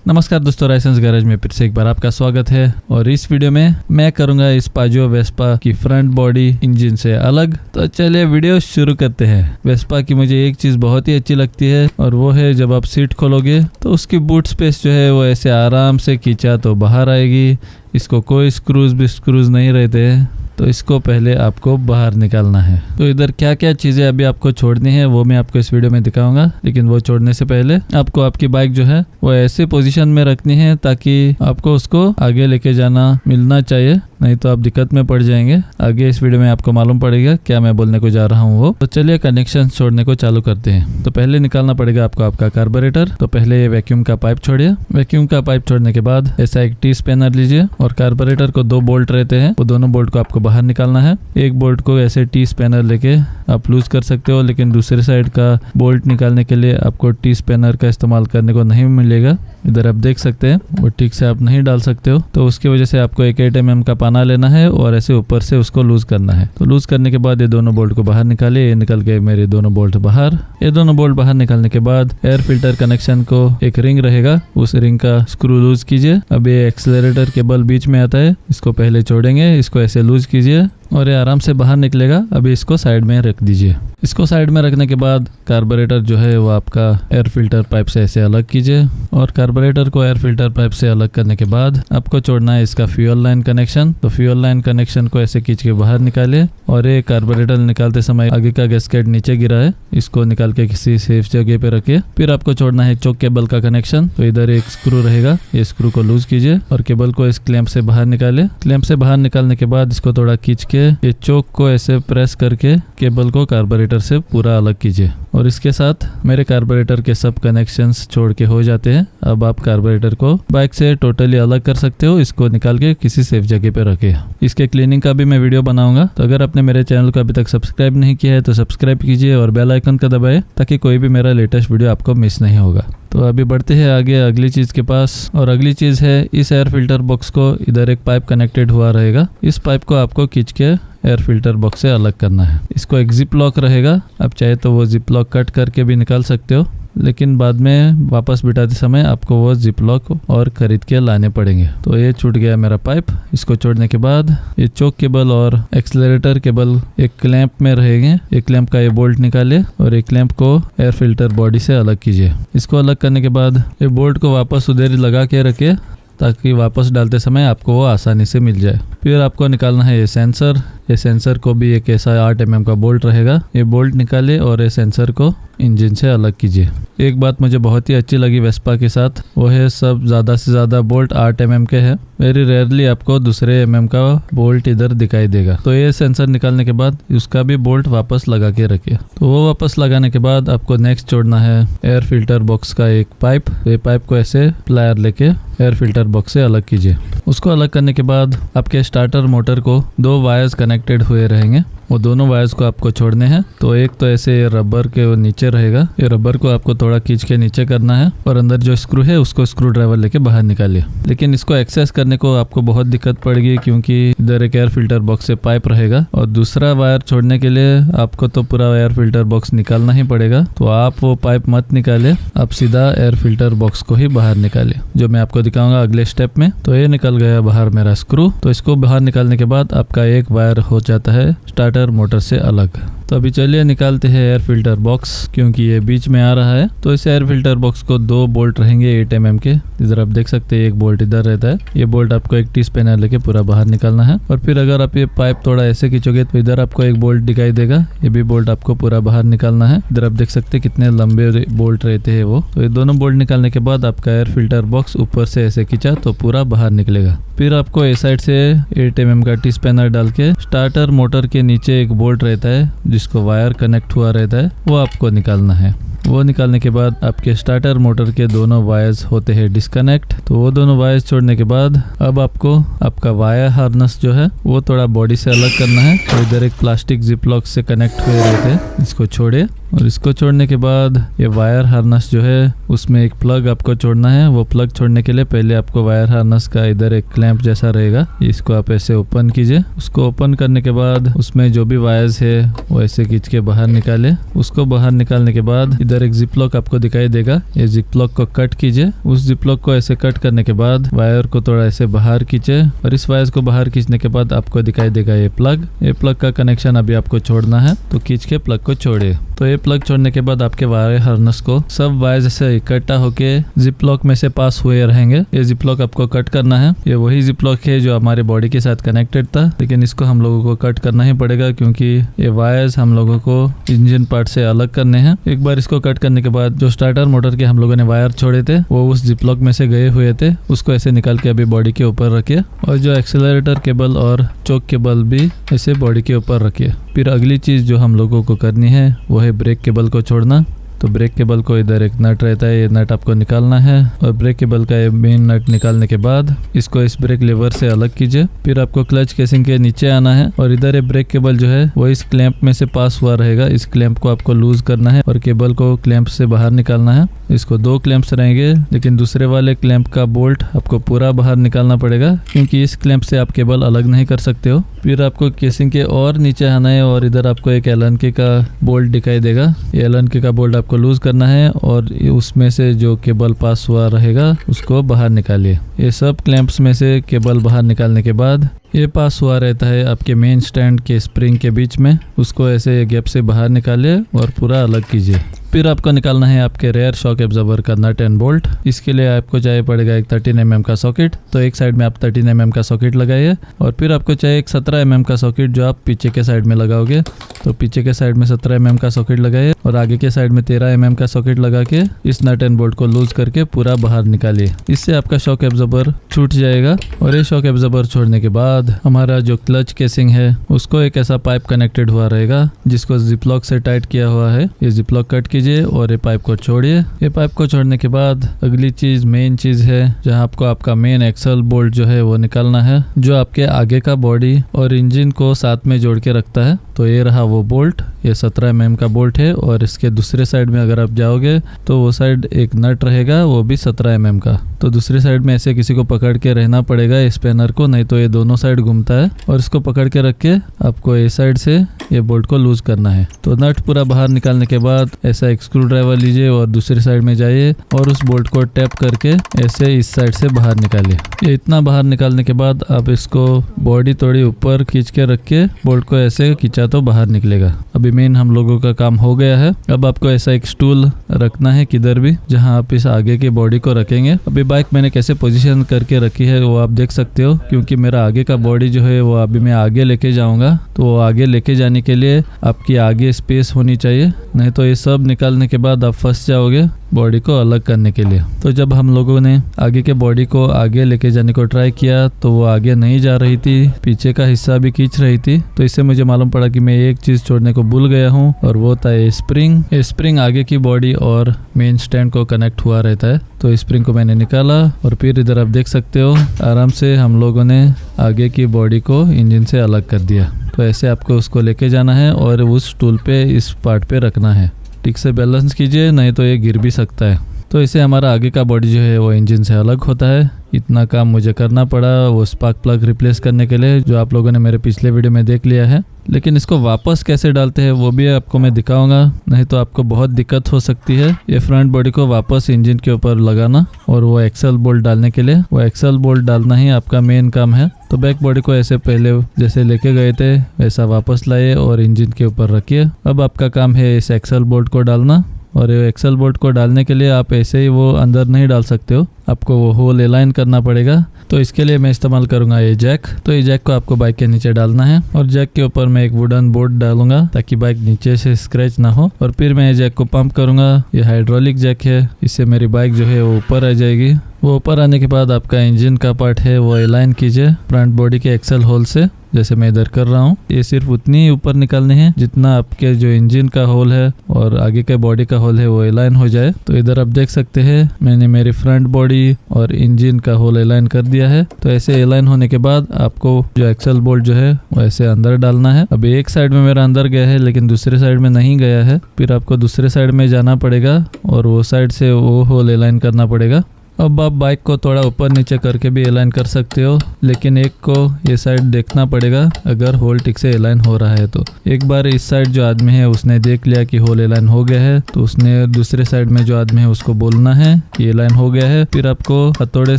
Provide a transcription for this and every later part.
नमस्कार दोस्तों, licence garage में फिर से एक बार आपका स्वागत है। और इस वीडियो में मैं करूंगा इस पाजो वेस्पा की फ्रंट बॉडी इंजन से अलग। तो चलिए वीडियो शुरू करते हैं। वेस्पा की मुझे एक चीज बहुत ही अच्छी लगती है और वो है जब आप सीट खोलोगे तो उसकी बूट स्पेस जो है वो ऐसे आराम से खींचा तो बाहर आएगी। इसको कोई स्क्रूज नहीं रहते हैं, तो इसको पहले आपको बाहर निकालना है। तो इधर क्या क्या चीजें अभी आपको छोड़नी है वो मैं आपको इस वीडियो में दिखाऊंगा, लेकिन वो छोड़ने से पहले आपको आपकी बाइक जो है वो ऐसे पोजीशन में रखनी है ताकि आपको उसको आगे लेके जाना मिलना चाहिए, नहीं तो आप दिक्कत में पड़ जाएंगे। आगे इस वीडियो में आपको मालूम पड़ेगा क्या मैं बोलने को जा रहा हूँ वो। तो चलिए कनेक्शन छोड़ने को चालू करते हैं। तो पहले निकालना पड़ेगा आपको आपका कार्बोरेटर। तो पहले ये वैक्यूम का पाइप छोड़िए। वैक्यूम का पाइप छोड़ने के बाद ऐसा एक टी स्पैनर लीजिए और कार्बोरेटर को 2 बोल्ट रहते हैं, वो दोनों बोल्ट को आपको बाहर निकालना है। एक बोल्ट को ऐसे टी स्पैनर लेके आप लूज कर सकते हो, लेकिन दूसरे साइड का बोल्ट निकालने के लिए आपको टी स्पैनर का इस्तेमाल करने को नहीं मिलेगा। इधर आप देख सकते हैं वो ठीक से आप नहीं डाल सकते हो, तो उसकी वजह से आपको 8 mm का पाना लेना है और ऐसे ऊपर से उसको लूज करना है। तो लूज करने के बाद ये दोनों बोल्ट को बाहर निकालिए। ये निकल गए मेरे दोनों बोल्ट बाहर। ये दोनों बोल्ट बाहर निकालने के बाद एयर फिल्टर कनेक्शन को एक रिंग रहेगा, उस रिंग का स्क्रू लूज कीजिए। अब ये एक्सेलरेटर केबल बीच में आता है, इसको पहले छोड़ेंगे, इसको ऐसे लूज कीजिए और ये आराम से बाहर निकलेगा। अभी इसको साइड में रख दीजिए। इसको साइड में रखने के बाद कार्बोरेटर जो है वो आपका एयर फिल्टर पाइप से ऐसे अलग कीजिए और कार्बोरेटर को एयर फिल्टर पाइप से अलग करने के बाद आपको छोड़ना है इसका फ्यूल लाइन कनेक्शन। तो फ्यूल लाइन कनेक्शन को ऐसे खींच के बाहर निकालिए और ये कार्बोरेटर निकालते समय आगे का गैस्केट नीचे गिरा है, इसको निकाल के किसी सेफ जगह पे रखिए। फिर आपको छोड़ना है चोक केबल का कनेक्शन। तो इधर एक स्क्रू रहेगा, ये स्क्रू को लूज कीजिए और केबल को इस क्लैंप से बाहर निकालिए। क्लैंप से बाहर निकालने के बाद इसको थोड़ा खींच के ये चोक को ऐसे प्रेस करके केबल को कार्बोरेटर से पूरा अलग कीजिए। और इसके साथ मेरे कार्बोरेटर के सब कनेक्शंस छोड़ के हो जाते हैं। अब आप कार्बोरेटर को बाइक से टोटली अलग कर सकते हो। इसको निकाल के किसी सेफ जगह पे रखिए। इसके क्लीनिंग का भी मैं वीडियो बनाऊंगा, तो अगर आपने मेरे चैनल को अभी तक सब्सक्राइब नहीं किया है तो सब्सक्राइब कीजिए और बेल आइकन का दबाएं ताकि कोई भी मेरा लेटेस्ट वीडियो आपको मिस नहीं होगा। तो अभी बढ़ते हैं आगे अगली चीज के पास। और अगली चीज है इस एयर फिल्टर बॉक्स को इधर एक पाइप कनेक्टेड हुआ रहेगा, इस पाइप को आपको खींच के एयर फिल्टर बॉक्स से अलग करना है। इसको एक जिप लॉक रहेगा, आप चाहे तो वो जिप लॉक कट करके भी निकाल सकते हो, लेकिन बाद में वापस बिठाते समय आपको वो जिप लॉक और खरीद के लाने पड़ेंगे। तो ये छूट गया मेरा पाइप। इसको छोड़ने के बाद ये चोक केबल और एक्सेलरेटर केबल एक क्लैंप में रहेंगे। एक क्लैंप का ये बोल्ट निकालिए और एक क्लैंप को एयर फिल्टर बॉडी से अलग कीजिए। इसको अलग करने के बाद ये बोल्ट को वापस उधर ही लगा के रखिए ताकि वापस डालते समय आपको वो आसानी से मिल जाए। फिर आपको निकालना है ये सेंसर। ये सेंसर को भी एक ऐसा 8 mm का बोल्ट रहेगा, ये बोल्ट निकालिए और ये सेंसर को इंजन से अलग कीजिए। एक बात मुझे बहुत ही अच्छी लगी वेस्पा के साथ, वो है सब ज़्यादा से ज़्यादा बोल्ट 8 mm के हैं। वेरी रेयरली आपको दूसरे mm का बोल्ट इधर दिखाई देगा। तो ये सेंसर निकालने के बाद उसका भी बोल्ट वापस लगा के रखिए। तो वो वापस लगाने के बाद आपको नेक्स्ट जोड़ना है एयर फिल्टर बॉक्स का एक पाइप। तो ये पाइप को ऐसे प्लायर लेके एयर फिल्टर बॉक्स से अलग कीजिए। उसको अलग करने के बाद आपके स्टार्टर मोटर को 2 वायर्स कनेक्टेड हुए रहेंगे, वो दोनों वायर्स को आपको छोड़ने हैं। तो एक तो ऐसे रबर के नीचे रहेगा, ये रबर को आपको थोड़ा खींच के नीचे करना है और अंदर जो स्क्रू है उसको स्क्रू ड्राइवर लेके बाहर निकालिए। लेकिन इसको एक्सेस करने को आपको बहुत दिक्कत पड़ेगी क्योंकि इधर एक एयर फिल्टर बॉक्स से पाइप रहेगा और दूसरा वायर छोड़ने के लिए आपको तो पूरा एयर फिल्टर बॉक्स निकालना ही पड़ेगा। तो आप वो पाइप मत निकाले, आप सीधा एयर फिल्टर बॉक्स को ही बाहर निकालिए, जो मैं आपको दिखाऊंगा अगले स्टेप में। तो ये निकल गया बाहर मेरा स्क्रू। तो इसको बाहर निकालने के बाद आपका एक वायर हो जाता है स्टार्टर मोटर से अलग। तो अभी चलिए निकालते हैं एयर फिल्टर बॉक्स, क्योंकि ये बीच में आ रहा है। तो इस एयर फिल्टर बॉक्स को 2 बोल्ट रहेंगे 8 mm के। इधर आप देख सकते हैं एक बोल्ट इधर रहता है, ये बोल्ट आपको एक टी स्पैनर लेके पूरा बाहर निकालना है। और फिर अगर आप ये पाइप थोड़ा ऐसे खींचोगे तो इधर आपको एक बोल्ट दिखाई देगा, ये भी बोल्ट आपको पूरा बाहर निकालना है। इधर आप देख सकते हैं कितने लंबे बोल्ट रहते हैं वो। तो ये दोनों बोल्ट निकालने के बाद आपका एयर फिल्टर बॉक्स ऊपर से ऐसे खींचा तो पूरा बाहर निकलेगा। फिर आपको इस साइड से 8 mm का टी स्पैनर डाल के स्टार्टर मोटर के नीचे एक बोल्ट रहता है जिसको वायर कनेक्ट हुआ रहता है, वो आपको निकालना है। वो निकालने के बाद आपके स्टार्टर मोटर के दोनों वायर्स होते हैं डिस्कनेक्ट। तो वो दोनों वायर्स छोड़ने के बाद अब आपको आपका वायर हार्नेस जो है वो थोड़ा बॉडी से अलग करना है। तो इधर एक प्लास्टिक जिप लॉक से कनेक्ट हुए रहते हैं, इसको छोड़िए। और इसको छोड़ने के बाद ये वायर हार्नेस जो है उसमें एक प्लग आपको छोड़ना है। वो प्लग छोड़ने के लिए पहले आपको वायर हार्नेस का इधर एक क्लैंप जैसा रहेगा, इसको आप ऐसे ओपन कीजिए। उसको ओपन करने के बाद उसमें जो भी वायर्स है वो ऐसे खींच के बाहर निकाले। उसको बाहर निकालने के बाद इधर इधर एक जिप लॉक आपको दिखाई देगा। ये जिप लॉक को कट कीजिए। उस जिप लॉक को ऐसे कट करने के बाद वायर को थोड़ा ऐसे बाहर खींचे और इस वायर को बाहर खींचने के बाद आपको दिखाई देगा ये प्लग। ये प्लग का कनेक्शन अभी आपको छोड़ना है, तो खींच के प्लग को छोड़िए। तो ये प्लग छोड़ने के बाद आपके वायर हार्नेस को सब वायर से इकट्ठा होके जिप लॉक में से पास हुए रहेंगे। ये जिप लॉक आपको कट करना है। ये वही जिप लॉक है जो हमारे बॉडी के साथ कनेक्टेड था, लेकिन इसको हम लोगों को कट करना ही पड़ेगा क्योंकि ये वायर्स हम लोगों को इंजन पार्ट से अलग करने हैं। एक बार इसको कट करने के बाद जो स्टार्टर मोटर के हम लोगों ने वायर छोड़े थे वो उस जिप लॉक में से गए हुए थे, उसको ऐसे निकाल के अभी बॉडी के ऊपर रखिए और जो एक्सेलरेटर केबल और चोक केबल भी ऐसे बॉडी के ऊपर रखिए। फिर अगली चीज जो हम लोगों को करनी है वो है ब्रेक केबल को छोड़ना। तो ब्रेक केबल को इधर एक नट रहता है, ये नट आपको निकालना है और ब्रेक केबल का ये मेन नट निकालने के बाद इसको इस ब्रेक लेवर से अलग कीजिए। फिर आपको क्लच केसिंग के नीचे आना है और इधर ये ब्रेक केबल जो है वो इस क्लैंप में से पास हुआ रहेगा। इस क्लैंप को आपको लूज करना है और केबल को क्लैंप से बाहर निकालना है। इसको 2 क्लैंप्स रहेंगे, लेकिन दूसरे वाले क्लैंप का बोल्ट आपको पूरा बाहर निकालना पड़ेगा क्योंकि इस क्लैंप से आप केबल अलग नहीं कर सकते हो। फिर आपको केसिंग के और नीचे आना है और इधर आपको एक एलन के का बोल्ट दिखाई देगा। ये एलन के का बोल्ट आपको लूज करना है और उसमें से जो केबल पास हुआ रहेगा उसको बाहर निकालिए। ये सब क्लैंप्स में से केबल बाहर निकालने के बाद ये पास हुआ रहता है आपके मेन स्टैंड के स्प्रिंग के बीच में, उसको ऐसे गैप से बाहर निकालिए और पूरा अलग कीजिए। फिर आपको निकालना है आपके रेयर शॉक एब्जॉर्बर का नट एंड बोल्ट। इसके लिए आपको चाहिए पड़ेगा एक 13 mm का सॉकेट। तो एक साइड में आप 13 mm का सॉकेट लगाइए और फिर आपको चाहिए एक 17 mm का सॉकेट जो आप पीछे के साइड में लगाओगे। तो पीछे के साइड में 17 mm का सॉकेट लगाइए और आगे के साइड में 13 mm का सॉकेट लगा के इस नट एंड बोल्ट को लूज करके पूरा बाहर निकालिए। इससे आपका शॉक एब्जॉर्बर छूट जाएगा और ये शॉक एब्जॉर्बर छोड़ने के बाद हमारा जो क्लच केसिंग है उसको एक ऐसा पाइप कनेक्टेड हुआ रहेगा जिसको जिप लॉक से टाइट किया हुआ है। ये जिप लॉक कट कीजिए और ये पाइप को छोड़िए। ये पाइप को छोड़ने के बाद अगली चीज मेन चीज है जहां आपको आपका मेन एक्सल बोल्ट जो है वो निकालना है, जो आपके आगे का बॉडी और इंजन को साथ में जोड़ के रखता है। तो ये रहा वो बोल्ट, ये 17 mm का बोल्ट है और इसके दूसरे साइड में अगर आप जाओगे तो वो साइड एक नट रहेगा, वो भी 17 mm का। तो दूसरी साइड में ऐसे किसी को पकड़ के रहना पड़ेगा इस स्पैनर को, नहीं तो ये दोनों साइड घूमता है। और इसको पकड़ के रख के आपको इस साइड से ये बोल्ट को लूज करना है। तो नट पूरा बाहर निकालने के बाद ऐसा एक स्क्रू ड्राइवर लीजिए और दूसरी साइड में जाइए और उस बोल्ट को टैप करके ऐसे इस साइड से बाहर निकालिए। ये इतना बाहर निकालने के बाद आप इसको बॉडी थोड़ी ऊपर खींच के रख के बोल्ट को ऐसे खींचा तो बाहर निकलेगा। अभी मेन हम लोगों का काम हो गया है। अब आपको ऐसा एक स्टूल रखना है किधर भी जहां आप इस आगे की बॉडी को रखेंगे। अभी बाइक मैंने कैसे पोजीशन करके रखी है वो आप देख सकते हो, क्योंकि मेरा आगे का बॉडी जो है वो अभी मैं आगे लेके जाऊंगा। तो वो आगे लेके जाने के लिए आपकी आगे स्पेस होनी चाहिए, नहीं तो ये सब निकालने के बाद आप फंस जाओगे बॉडी को अलग करने के लिए। तो जब हम लोगों ने आगे के बॉडी को आगे लेके जाने को ट्राई किया तो वो आगे नहीं जा रही थी, पीछे का हिस्सा भी खींच रही थी। तो इससे मुझे मालूम पड़ा कि मैं एक चीज छोड़ने को भूल गया हूँ और वो था ये स्प्रिंग। ये स्प्रिंग आगे की बॉडी और मेन स्टैंड को कनेक्ट हुआ रहता है। तो इस स्प्रिंग को मैंने निकाला और फिर इधर आप देख सकते हो आराम से हम लोगों ने आगे की बॉडी को इंजन से अलग कर दिया। तो ऐसे आपको उसको लेके जाना है और उस स्टूल पे इस पार्ट पे रखना है। ठीक से बैलेंस कीजिए, नहीं तो ये गिर भी सकता है। तो इसे हमारा आगे का बॉडी जो है वो इंजन से अलग होता है। इतना काम मुझे करना पड़ा वो स्पार्क प्लग रिप्लेस करने के लिए, जो आप लोगों ने मेरे पिछले वीडियो में देख लिया है। लेकिन इसको वापस कैसे डालते हैं वो भी आपको मैं दिखाऊंगा, नहीं तो आपको बहुत दिक्कत हो सकती है। ये फ्रंट बॉडी को वापस इंजन के ऊपर लगाना और वो एक्सल बोल्ट डालने के लिए, वो एक्सल बोल्ट डालना ही आपका मेन काम है। तो बैक बॉडी को ऐसे पहले जैसे लेके गए थे वैसा वापस लाइए और इंजन के ऊपर रखिए। अब आपका काम है इस एक्सल बोल्ट को डालना। और ये एक्सल बोल्ट को डालने के लिए आप ऐसे ही वो अंदर नहीं डाल सकते हो, आपको वो होल अलाइन करना पड़ेगा। तो इसके लिए मैं इस्तेमाल करूंगा ये जैक। तो ये जैक को आपको बाइक के नीचे डालना है और जैक के ऊपर मैं एक वुडन बोर्ड डालूंगा ताकि बाइक नीचे से स्क्रैच ना हो। और फिर मैं ये जैक को पंप करूंगा। ये हाइड्रोलिक जैक है, इससे मेरी बाइक जो है वो ऊपर आ जाएगी। वो ऊपर आने के बाद आपका इंजन का पार्ट है वो अलाइन कीजिए फ्रंट बॉडी के एक्सल होल से, जैसे मैं इधर कर रहा हूँ। ये सिर्फ उतनी ही ऊपर निकालने हैं जितना आपके जो इंजन का होल है और आगे के बॉडी का होल है वो अलाइन हो जाए। तो इधर आप देख सकते हैं मैंने मेरी फ्रंट बॉडी और इंजन का होल अलाइन कर दिया है। तो ऐसे अलाइन होने के बाद आपको जो एक्सल बोल्ट जो है वो ऐसे अंदर डालना है। अभी एक साइड में मेरा अंदर गया है लेकिन दूसरे साइड में नहीं गया है, फिर आपको दूसरे साइड में जाना पड़ेगा और वो साइड से वो होल अलाइन करना पड़ेगा। अब आप बाइक को थोड़ा ऊपर नीचे करके भी अलाइन कर सकते हो, लेकिन एक को ये साइड देखना पड़ेगा अगर होल ठीक से अलाइन हो रहा है तो। एक बार इस साइड जो आदमी है उसने देख लिया कि होल अलाइन हो गया है, तो उसने दूसरे साइड में जो आदमी है उसको बोलना है कि अलाइन हो गया है। फिर आपको हथौड़े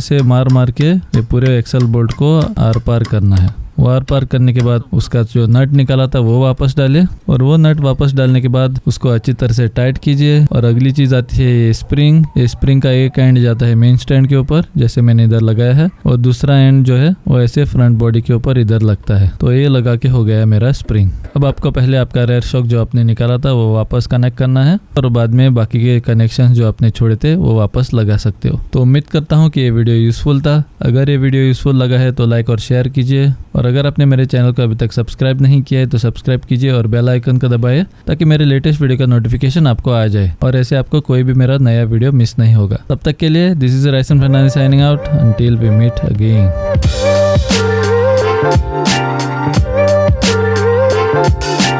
से मार मार के ये पूरे एक्सल बोल्ट को आर पार करना है। वो आर पार करने के बाद उसका जो नट निकाला था वो वापस डाले, और वो नट वापस डालने के बाद उसको अच्छी तरह से टाइट कीजिए। और अगली चीज आती है ये स्प्रिंग। ये स्प्रिंग का एक एंड जाता है मेन स्टैंड के ऊपर, जैसे मैंने इधर लगाया है, और दूसरा एंड जो है वो ऐसे फ्रंट बॉडी के ऊपर इधर लगता है। तो ये लगा के हो गया है मेरा स्प्रिंग। अब आपको पहले आपका रेयर शॉक जो आपने निकाला था वो वापस कनेक्ट करना है, और बाद में बाकी के कनेक्शन जो आपने छोड़े थे वो वापस लगा सकते हो। तो उम्मीद करता हूँ कि ये वीडियो यूजफुल था। अगर ये वीडियो यूजफुल लगा है तो लाइक और शेयर कीजिए, और अगर आपने मेरे चैनल को अभी तक सब्सक्राइब नहीं किया है तो सब्सक्राइब कीजिए और बेल आइकन को दबाइए, ताकि मेरे लेटेस्ट वीडियो का नोटिफिकेशन आपको आ जाए और ऐसे आपको कोई भी मेरा नया वीडियो मिस नहीं होगा। तब तक के लिए this is Raison Fernandes signing out, until we meet again.